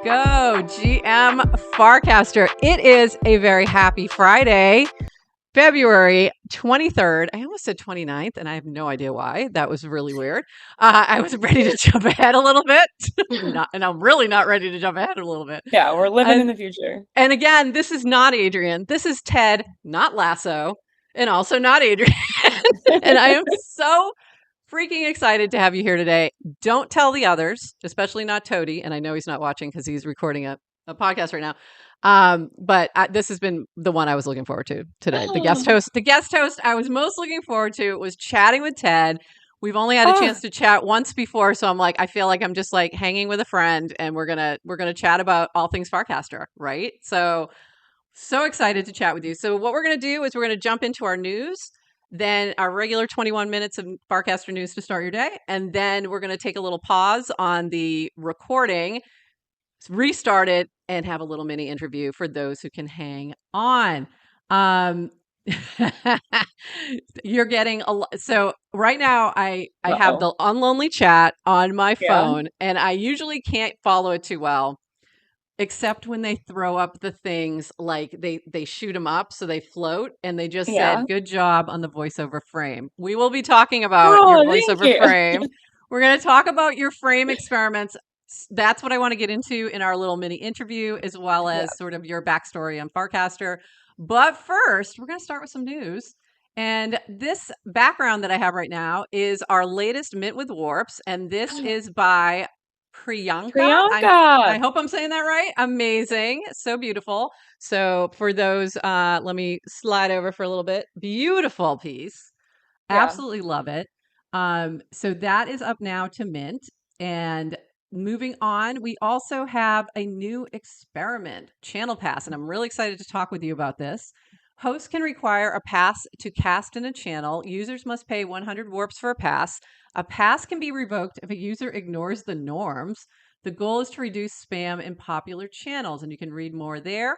go, GM Farcaster. It is a very happy Friday, February 23rd. I almost said 29th, and I have no idea why. That was really weird. I was ready to jump ahead a little bit, and I'm really not ready to jump ahead a little bit. Yeah, we're living in the future. And again, this is not Adrian. This is Ted, not Lasso, and also not Adrian. And I am so freaking excited to have you here today. Don't tell the others, especially not Toady. And I know he's not watching because he's recording a podcast right now. But this has been the one I was looking forward to today. The guest host I was most looking forward to was chatting with Ted. We've only had a chance to chat once before, so I'm like, I feel like I'm just like hanging with a friend, and we're gonna chat about all things Farcaster, right? So excited to chat with you. So what we're gonna do is we're gonna jump into our news, then our regular 21 minutes of Farcaster news to start your day. And then we're going to take a little pause on the recording, restart it, and have a little mini interview for those who can hang on. You're getting a lot. So right now I have the Unlonely chat on my phone, and I usually can't follow it too well. Except when they throw up the things, like they shoot them up so they float, and they just said, good job on the voiceover frame. We will be talking about your voiceover frame. We're going to talk about your frame experiments. That's what I want to get into in our little mini interview, as well as sort of your backstory on Farcaster. But first, we're going to start with some news. And this background that I have right now is our latest Mint with Warps, and this is by Priyanka. I hope I'm saying that right. Amazing. So beautiful. So for those, let me slide over for a little bit. Beautiful piece. Absolutely love it. So that is up now to Mint. And moving on, we also have a new experiment, Channel Pass. And I'm really excited to talk with you about this. Hosts can require a pass to cast in a channel. Users must pay 100 warps for a pass. A pass can be revoked if a user ignores the norms. The goal is to reduce spam in popular channels, and you can read more there.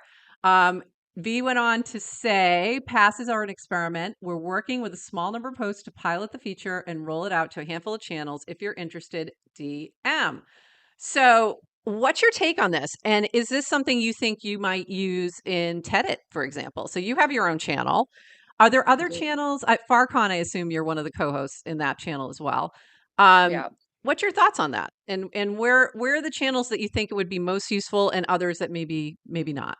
V went on to say, passes are an experiment. We're working with a small number of hosts to pilot the feature and roll it out to a handful of channels. If you're interested, DM. So what's your take on this? And is this something you think you might use in Teddit, for example? So you have your own channel. Are there other channels? At FarCon, I assume you're one of the co-hosts in that channel as well. What's your thoughts on that? And where are the channels that you think it would be most useful, and others that maybe not?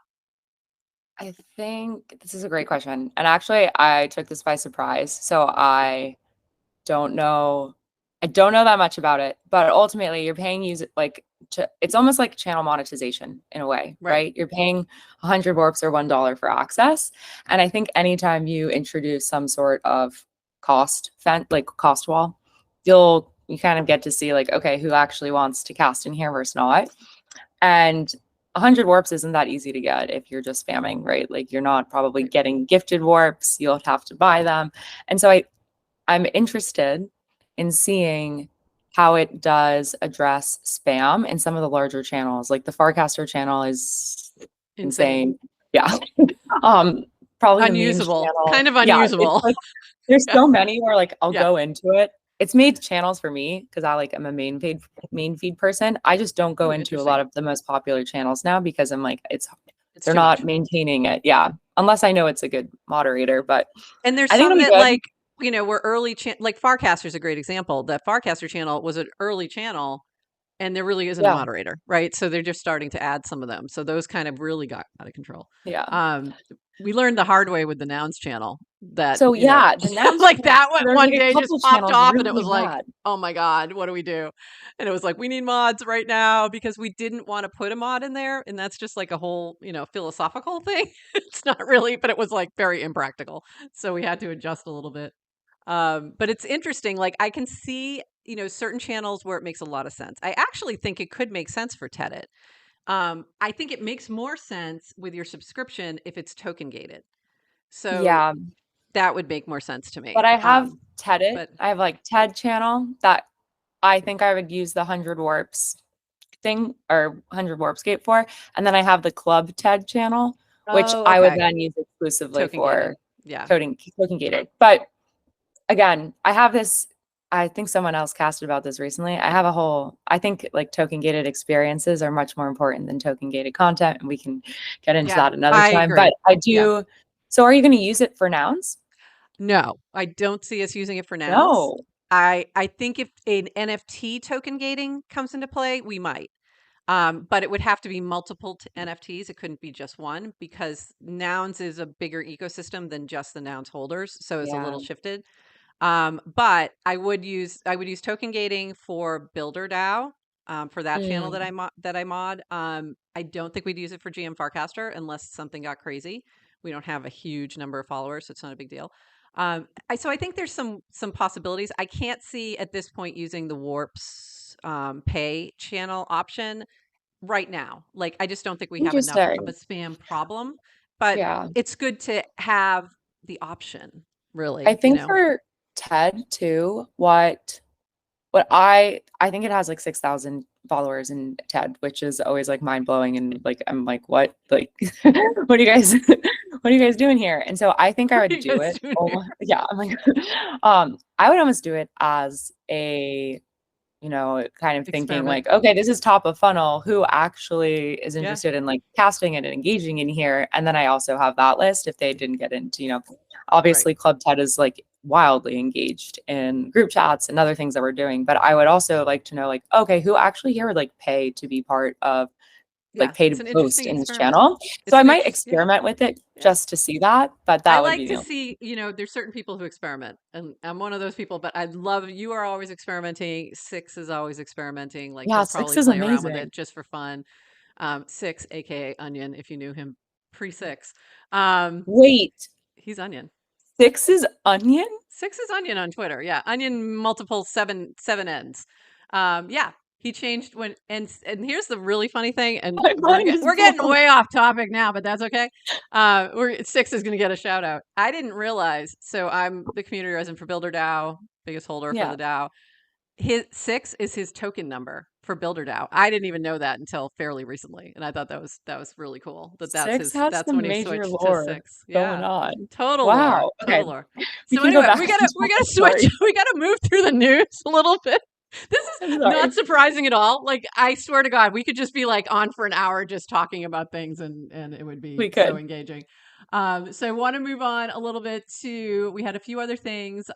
I think this is a great question. And actually, I took this by surprise. So I don't know that much about it, but ultimately you're paying it's almost like channel monetization in a way, right? You're paying 100 warps or $1 for access. And I think anytime you introduce some sort of cost wall, you kind of get to see like, okay, who actually wants to cast in here versus not. And 100 warps isn't that easy to get if you're just spamming, right? Like you're not probably getting gifted warps. You'll have to buy them. And so I'm interested in seeing how it does address spam in some of the larger channels. Like the Farcaster channel is insane. Yeah. Probably unusable. Kind of unusable. Yeah, there's so many where like I'll go into it. It's made channels for me because I am a main feed person. I just don't go into a lot of the most popular channels now because I'm like, they're not maintaining it. Yeah. Unless I know it's a good moderator, and there's some that like, we're early, like Farcaster is a great example. The Farcaster channel was an early channel, and there really isn't a moderator, right? So they're just starting to add some of them. So those kind of really got out of control. Yeah. We learned the hard way with the Nouns channel that the Nouns like that one day just popped off, and it was really like, oh my God, what do we do? And it was like, we need mods right now because we didn't want to put a mod in there. And that's just like a whole, philosophical thing. It's not really, but it was like very impractical. So we had to adjust a little bit. But it's interesting. Like I can see, certain channels where it makes a lot of sense. I actually think it could make sense for Teddit. I think it makes more sense with your subscription if it's token gated. So that would make more sense to me. But I have Teddit. I have like TED channel that I think I would use the 100 warps thing or 100 warps gate for. And then I have the club TED channel, which I would then use exclusively for token gated. But again, I have this I think someone else casted about this recently. I think like token gated experiences are much more important than token gated content. And we can get into that another I time. agree. But I do. So are you going to use it for nouns? No, I don't see us using it for nouns. No. I think if an NFT token gating comes into play, we might. But it would have to be multiple NFTs. It couldn't be just one because Nouns is a bigger ecosystem than just the Nouns holders, so it's a little shifted. But I would use token gating for Builder DAO, for that channel that I mod. I don't think we'd use it for GM Farcaster unless something got crazy. We don't have a huge number of followers, so it's not a big deal. So I think there's some possibilities. I can't see at this point using the Warp's pay channel option right now. Like I just don't think we have enough of a spam problem. But it's good to have the option, really. I think for TED too, what I think it has like 6,000 followers in TED, which is always like mind blowing. And like, I'm like, what, like, what are you guys doing here? And so I think I would do it. Yeah. I'm like, I would almost do it as a, kind of thinking like, okay, this is top of funnel. Who actually is interested in like casting it and engaging in here? And then I also have that list if they didn't get into, obviously Club TED is like wildly engaged in group chats and other things that we're doing. But I would also like to know like, okay, who actually here would like pay to be part of like pay to post in this channel. So I might experiment with it just to see that. But that would be to see, there's certain people who experiment, and I'm one of those people, but I love you are always experimenting. Six is always experimenting. Like he'll probably play around with it just for fun. Six, aka Onion, if you knew him pre-Six. Wait. He's Onion. Six is Onion? Six is Onion on Twitter. Yeah. Onion multiple seven ends. Yeah. He changed when, and here's the really funny thing, and we're getting way off topic now, but that's okay. Six is going to get a shout out. I didn't realize, so I'm the community resident for Builder DAO, biggest holder for the DAO. His 6 is his token number for Builder DAO. I didn't even know that until fairly recently, and I thought that was really cool. That's when he switched to 6. Going on. Total lore. Total lore. So anyway, we gotta switch. We gotta move through the news a little bit. This is not surprising at all. Like, I swear to God, we could just be like on for an hour just talking about things and it would be so engaging. So I want to move on a little bit we had a few other things.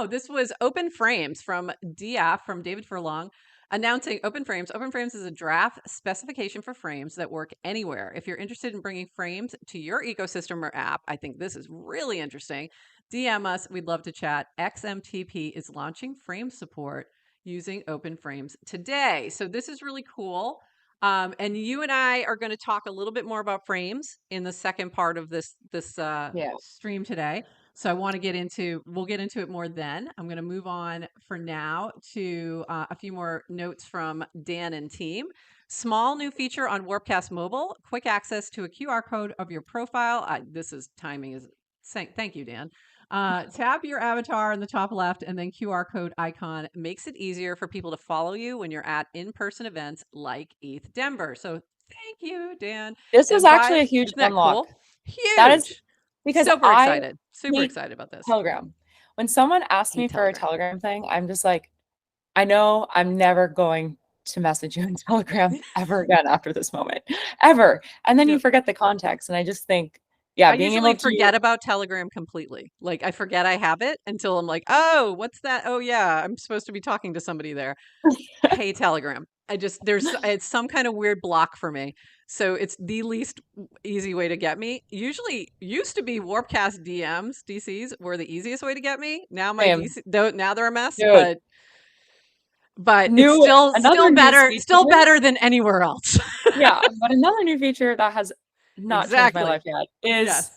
This was Open Frames from DF, from David Furlong, announcing Open Frames. Open Frames is a draft specification for frames that work anywhere. If you're interested in bringing frames to your ecosystem or app, I think this is really interesting. DM us. We'd love to chat. XMTP is launching frame support using Open Frames today. So this is really cool. And you and I are going to talk a little bit more about frames in the second part of this stream today. So we'll get into it more then. I'm going to move on for now to a few more notes from Dan and team. Small new feature on Warpcast Mobile, quick access to a QR code of your profile. Thank you, Dan. Tap your avatar in the top left and then QR code icon makes it easier for people to follow you when you're at in-person events like ETH Denver. So thank you, Dan. This is actually a huge unlock. Cool? Huge. That is because super excited about this. Telegram. When someone asks me for a Telegram thing, I'm just like, I know I'm never going to message you in Telegram ever again after this moment, ever. And then you forget the context. And I just think, I usually forget about Telegram completely. Like I forget I have it until I'm like, oh, what's that? Oh yeah, I'm supposed to be talking to somebody there. Hey, Telegram. It's some kind of weird block for me. So it's the least easy way to get me. Usually used to be Warpcast DCs were the easiest way to get me. Now now they're a mess, but it's still better than anywhere else. Yeah, but another new feature that has not changed my life yet is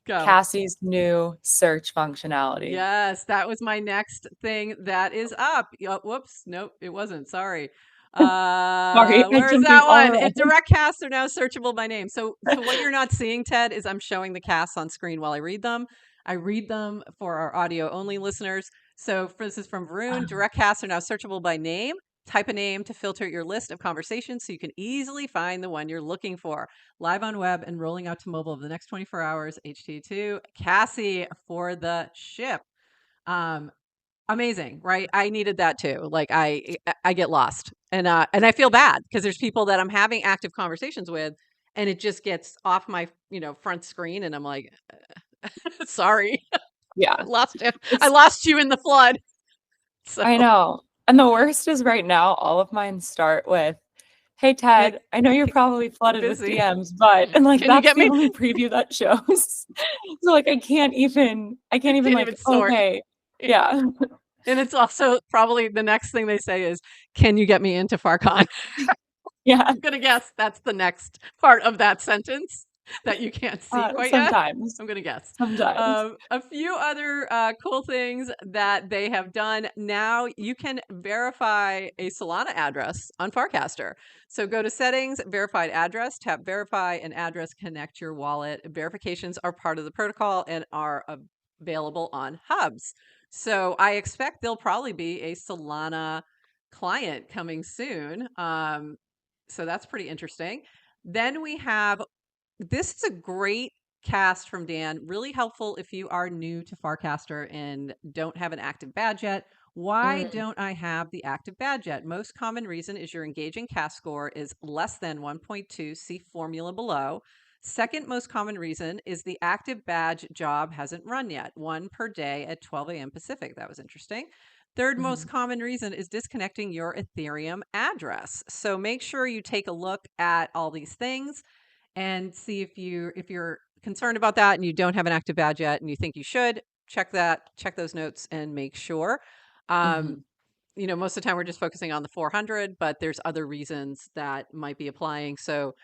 Cassie's new search functionality. Yes, that was my next thing that is up. Whoops, nope, it wasn't. Sorry. Where is that one? If direct casts are now searchable by name. So what you're not seeing, Ted, is I'm showing the casts on screen while I read them. I read them for our audio only listeners. So this is from Varun. Direct casts are now searchable by name. Type a name to filter your list of conversations so you can easily find the one you're looking for. Live on web and rolling out to mobile over the next 24 hours. HT2. Cassie for the ship. Amazing, right? I needed that too. Like I get lost, and I feel bad because there's people that I'm having active conversations with, and it just gets off my front screen, and I'm like, sorry, Yeah. lost him. I It's lost you in the flood. So I know. And the worst is right now, all of mine start with, "Hey Ted, I know you're probably flooded with busy. DMs, but," and like Can you that's get the me? only preview that shows. So like I can't even Can't like, even sort. okay. Yeah. And it's also probably the next thing they say is, "Can you get me into Farcon?" Yeah. I'm gonna guess that's the next part of that sentence that you can't see quite yet. Sometimes. I'm gonna guess. Sometimes. A few other cool things that they have done. Now you can verify a Solana address on Farcaster. So go to settings, verified address, tap verify an address, connect your wallet. Verifications are part of the protocol and are available on hubs. So I expect there'll probably be a Solana client coming soon. So that's pretty interesting. Then we have this is a great cast from Dan, really helpful if you are new to Farcaster and don't have an active badge yet. Why Mm, don't I have the active badge yet? Most common reason is your engaging cast score is less than 1.2. See formula below. Second most common reason is the active badge job hasn't run yet, one per day at 12 a.m. Pacific. That was interesting. Third most mhm. common reason is disconnecting your Ethereum address. So make sure you take a look at all these things and see if you're concerned about that and you don't have an active badge yet and you think you should, check those notes and make sure. Um, Mhm. Most of the time we're just focusing on the 400, but there's other reasons that might be applying. So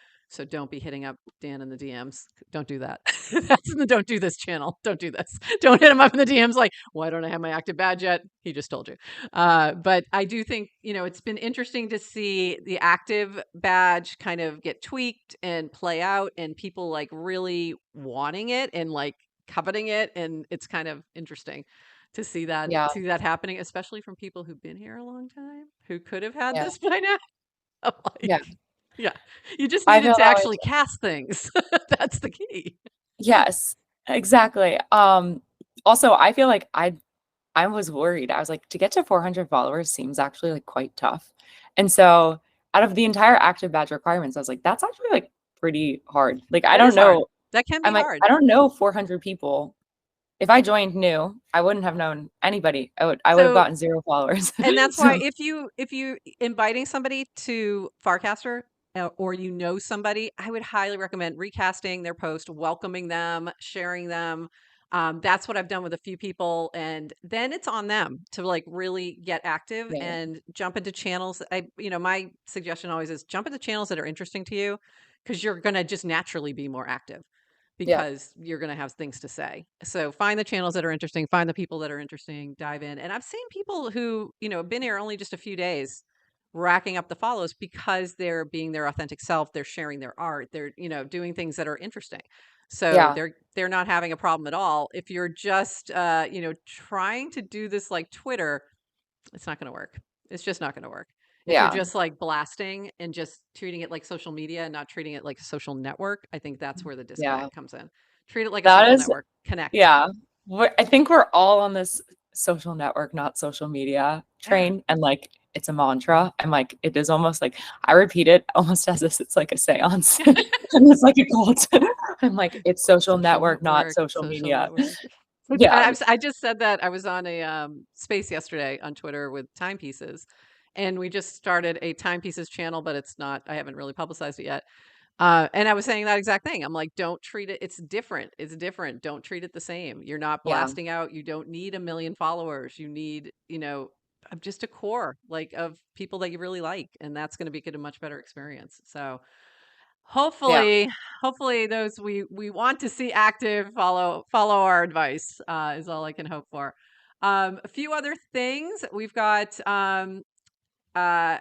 don't be hitting up Dan in the DMs. Don't do that. That's in the don't do this channel. Don't do this. Don't hit him up in the DMs like, why don't I have my active badge yet? He just told you. But I do think, it's been interesting to see the active badge kind of get tweaked and play out and people like really wanting it and like coveting it. And it's kind of interesting to Yeah. see that happening, especially from people who've been here a long time, who could have had Yeah. this by now. I'm Yeah. like, yeah, you just I needed feel to that way actually cast things. That's the key. Yes, exactly. Also, I feel like I was worried. I was like, to get to 400 followers seems actually like quite tough. And so, out of the entire active badge requirements, I was like, that's actually like pretty hard. Like, I That don't is hard. know. That can I'm be like, hard. I don't know 400 people. If I joined new, I wouldn't have known anybody. I would have So, gotten 0 followers. and that's why So, if you inviting somebody to Farcaster or somebody, I would highly recommend recasting their post, welcoming them, sharing them. That's what I've done with a few people, and then it's on them to like really get active yeah. and jump into channels. My suggestion always is jump into channels that are interesting to you because you're gonna just naturally be more active Yeah. because you're going to have things to say. So find the channels that are interesting, find the people that are interesting, dive in. And I've seen people who, have been here only just a few days racking up the follows because they're being their authentic self, they're sharing their art, they're, doing things that are interesting. So Yeah. they're not having a problem at all. If you're just trying to do this like Twitter, it's not going to work. It's just not going to work. If you're Yeah. just like blasting and just treating it like social media and not treating it like a social network, I think that's where the Yeah. disconnect comes in. Treat it like a That social is, network. Connect. yeah. I think we're all on this social network, not social media Yeah. train. And like, it's a mantra. And like, it is almost like I repeat it almost as if it's like a seance and it's like a cult. I'm like, it's social Social network, not network. social Social media. network. Yeah. I just said that I was on a space yesterday on Twitter with timepieces, and we just started a timepieces channel, but it's not. I haven't really publicized it yet. And I was saying that exact thing. I'm like, don't treat it. It's different. It's different. Don't treat it the same. You're not Yeah. blasting out. You don't need 1 million followers. You need, just a core like of people that you really like, and that's going to make it a much better experience. So Yeah. hopefully those we want to see active follow our advice is all I can hope for. A few other things we've got. Uh,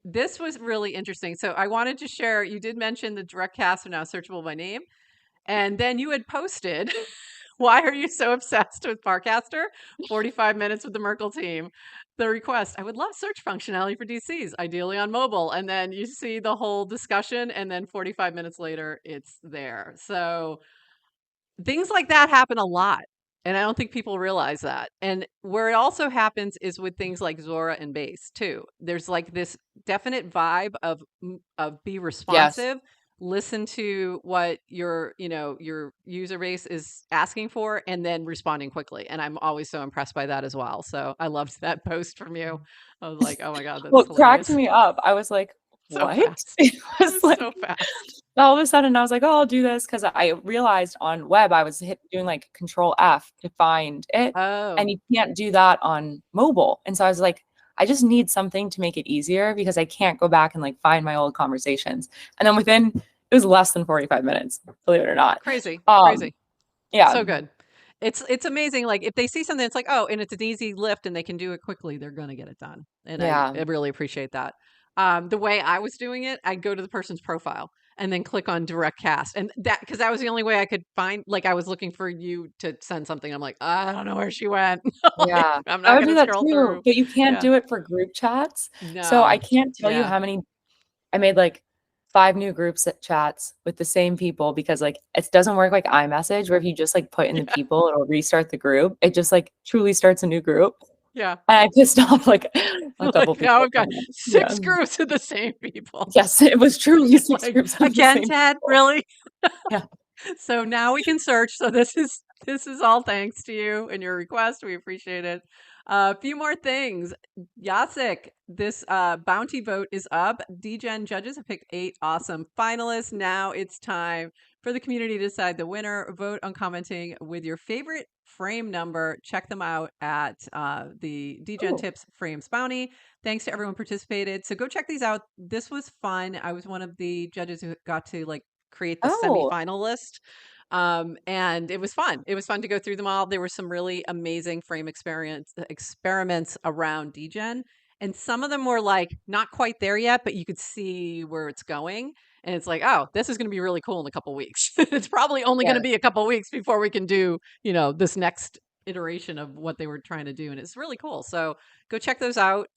this was really interesting. So I wanted to share. You did mention the direct casts are now searchable by name, and then you had posted. Why are you so obsessed with Farcaster? 45 minutes with the Merkle team. The request, I would love search functionality for DCs, ideally on mobile. And then you see the whole discussion, and then 45 minutes later, it's there. So things like that happen a lot. And I don't think people realize that. And where it also happens is with things like Zora and Base too. There's like this definite vibe of be Yes. responsive, listen to what your user base is asking for, and then responding quickly. And I'm always so impressed by that as well. So I loved that post from you. I was like, oh my God, that's What cracked hilarious. me up, I was like, So what? fast. It It was was like so fast. all of a sudden I was like, oh, I'll do this because I realized on web I was doing like Control F to find it, and Oh, you can't do that on mobile. And so I was like, I just need something to make it easier because I can't go back and like find my old conversations. And then it was less than 45 minutes, believe it or not. crazy, Um, crazy. yeah, So good. It's amazing. Like if they see something, it's like, oh, and it's an easy lift and they can do it quickly, they're gonna get it done. And yeah, I really appreciate that. The way I was doing it, I'd go to the person's profile and then click on direct cast. And that because that was the only way I could find, like I was looking for you to send something. I'm like, I don't know where she went. Like, yeah. I'm I not would do gonna that scroll too, through. but you can't Yeah. do it for group chats. So I No. can't tell you Yeah. how many I made like 5 new groups chats with the same people because like it doesn't work like iMessage where if you just like put in the Yeah. people, it'll restart the group. It just like truly starts a new group. Yeah. And I pissed off like a couple Like now people I've got from that. Yeah. 6 groups of the same people. Yes, it was truly 6 Like groups of the again, same Ted, people. really? Yeah. So now we can search. So this is all thanks to you and your request. We appreciate it. A few more things. Yasik, this bounty vote is up. Degen judges have picked 8 awesome finalists. Now it's time for the community to decide the winner. Vote on commenting with your favorite frame number. Check them out at the Degen Oh. Tips Frames Bounty. Thanks to everyone who participated. So go check these out. This was fun. I was one of the judges who got to like create the Oh, semifinal list. And it was fun. It was fun to go through them all. There were some really amazing frame experiments around Degen. And some of them were like not quite there yet, but you could see where it's going. And it's like, oh, this is going to be really cool in a couple weeks. It's probably only going to yes. be a couple weeks before we can do, this next iteration of what they were trying to do. And it's really cool. So go check those out.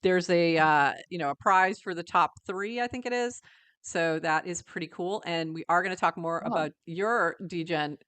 There's a prize for the top 3, I think it is. So that is pretty cool. And we are going to talk more Oh. about your Degen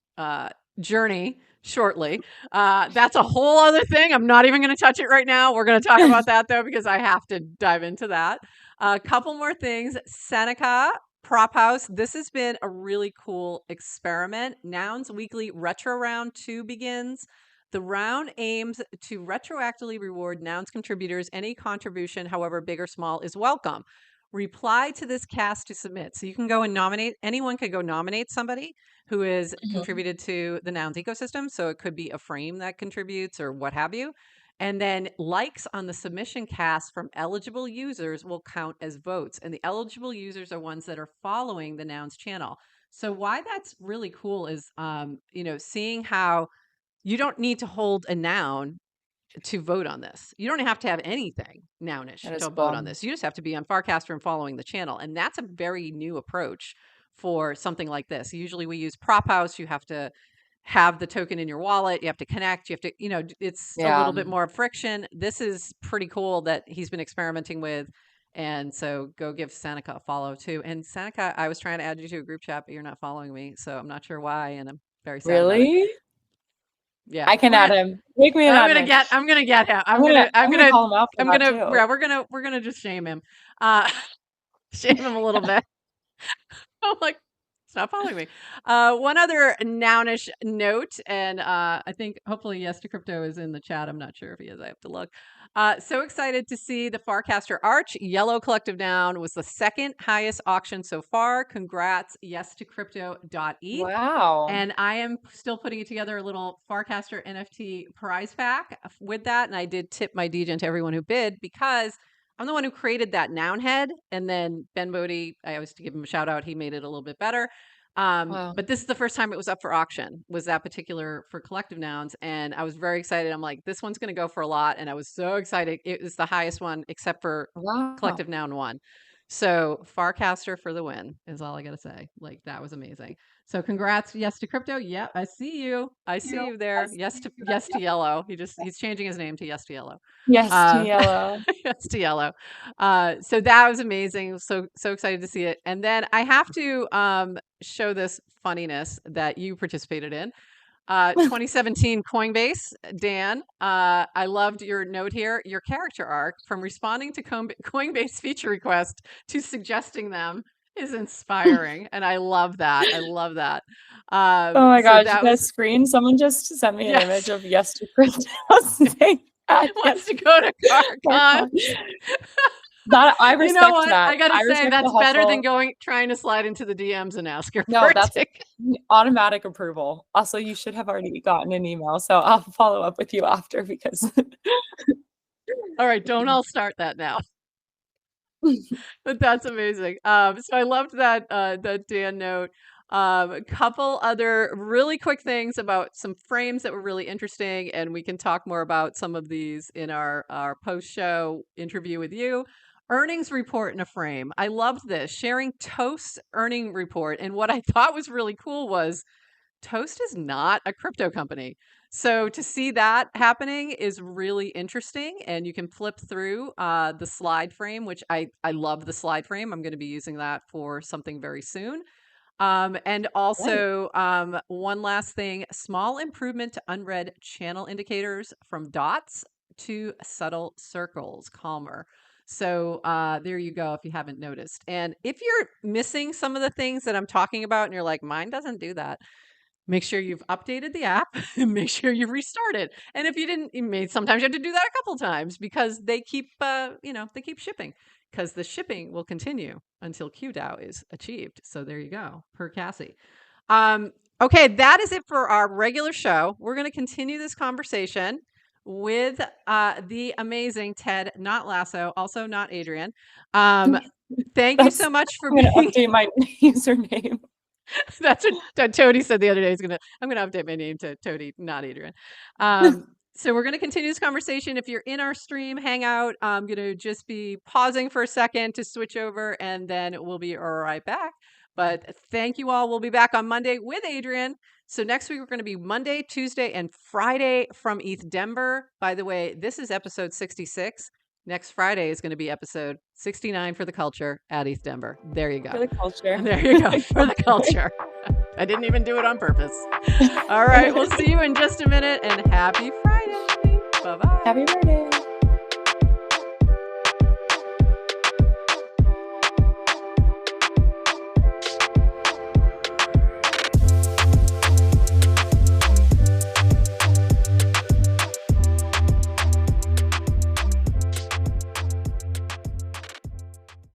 journey shortly. That's a whole other thing. I'm not even going to touch it right now. We're going to talk about that though, because I have to dive into that. A couple more things. Seneca Prop House. This has been a really cool experiment. Nouns Weekly Retro Round 2 begins. The round aims to retroactively reward Nouns contributors. Any contribution, however big or small, is welcome. Reply to this cast to submit. So you can go and nominate, anyone could go nominate somebody who has Mhm. contributed to the Nouns ecosystem. So it could be a frame that contributes or what have you. And then likes on the submission cast from eligible users will count as votes. And the eligible users are ones that are following the Nouns channel. So why that's really cool is, seeing how you don't need to hold a noun to vote on this. You don't have to have anything nounish That is to vote on cool. this. You just have to be on Farcaster and following the channel. And that's a very new approach for something like this. Usually we use Prop House. You have to have the token in your wallet. You have to connect. You have to, it's a Yeah. little bit more friction. This is pretty cool that he's been experimenting with. And so go give Seneca a follow too. And Seneca, I was trying to add you to a group chat, but you're not following me. So I'm not sure why. And I'm very sad about it. Really? Yeah. I can We're add gonna him. Make me an I'm gonna admin. get I'm gonna get him. I'm gonna call him out for that too. Yeah, we're gonna just shame him. Uh shame him a little bit. I'm like, stop following me. One other nounish note, and I think hopefully Yes to Crypto is in the chat. I'm not sure if he is. I have to look. So excited to see the Farcaster Arch. Yellow Collective Noun was the second highest auction so far. Congrats, yes to crypto.eth. Wow. And I am still putting it together a little Farcaster NFT prize pack with that. And I did tip my Degen to everyone who bid because I'm the one who created that noun head. And then Ben Bodie, I always to give him a shout out. He made it a little bit better. Wow. But this is the first time it was up for auction, was that particular for collective nouns. And I was very excited. I'm like, this one's going to go for a lot. And I was so excited. It was the highest one except for Wow. collective noun 1. So Farcaster for the win is all I got to say. Like, that was amazing. So congrats, yes to crypto. Yep, I see you. I see you there. Yes to yellow. He's changing his name to yes to yellow. Yes to Uh, yellow. yes to yellow. So that was amazing. So excited to see it. And then I have to show this funniness that you participated in. 2017 Coinbase, Dan. I loved your note here. Your character arc from responding to Coinbase feature requests to suggesting them is inspiring, and I love that. I love that. Oh my gosh, that screen! Someone just sent me an image of Yes to Crypto saying wants to go to CarCon. That I respect. You know what? That. I gotta say that's better than trying to slide into the DMs and ask her. No, that's automatic approval. Also, you should have already gotten an email, so I'll follow up with you after because. All right, don't all start that now. But that's amazing. So I loved that Dan note. A couple other really quick things about some frames that were really interesting, and we can talk more about some of these in our post-show interview with you. Earnings report in a frame. I loved this. Sharing Toast's earning report. And what I thought was really cool was Toast is not a crypto company. So to see that happening is really interesting. And you can flip through the slide frame, which I love the slide frame. I'm going to be using that for something very soon. And also one last thing, small improvement to unread channel indicators from dots to subtle circles, calmer. So there you go if you haven't noticed. And if you're missing some of the things that I'm talking about and you're like, mine doesn't do that, make sure you've updated the app and make sure you restart it. And if you didn't, sometimes you have to do that a couple times because they keep, they keep shipping because the shipping will continue until QDAO is achieved. So there you go, per Cassie. Okay, that is it for our regular show. We're going to continue this conversation with the amazing Ted, not Lasso, also not Adrian. Thank you so much for being. I'm going to update my username. That's what Tody said the other day. I'm gonna update my name to Tody, not Adrian. So we're gonna continue this conversation. If you're in our stream hangout, I'm gonna just be pausing for a second to switch over, and then we'll be right back. But thank you all. We'll be back on Monday with Adrian. So next week we're going to be Monday, Tuesday, and Friday from ETH Denver. By the way, this is episode 66. Next Friday is going to be episode 69 for the culture at ETH Denver. There you go. For the culture. There you go. For the culture. I didn't even do it on purpose. All right. We'll see you in just a minute, and happy Friday. Bye-bye. Happy Friday.